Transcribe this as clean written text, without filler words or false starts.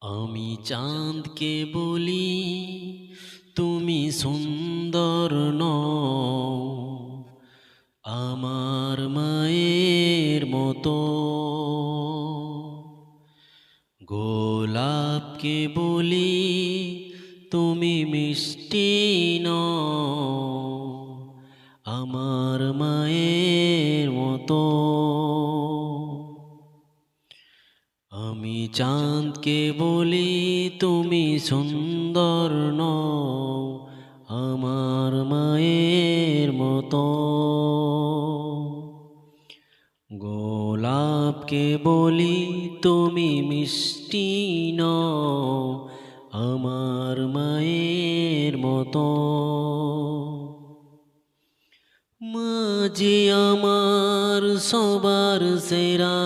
আমি চাঁদকে বলি তুমি সুন্দর নও, আমার মায়ের মতো। গোলাপকে বলি তুমি মিষ্টি নও, আমার মায়ের মতো। আমি চাঁদকে বলি তুমি সুন্দর নও, আমার মায়ের মতো। গোলাপকে বলি তুমি মিষ্টি নও, আমার মায়ের মতো। মা যে আমার সবার সেরা।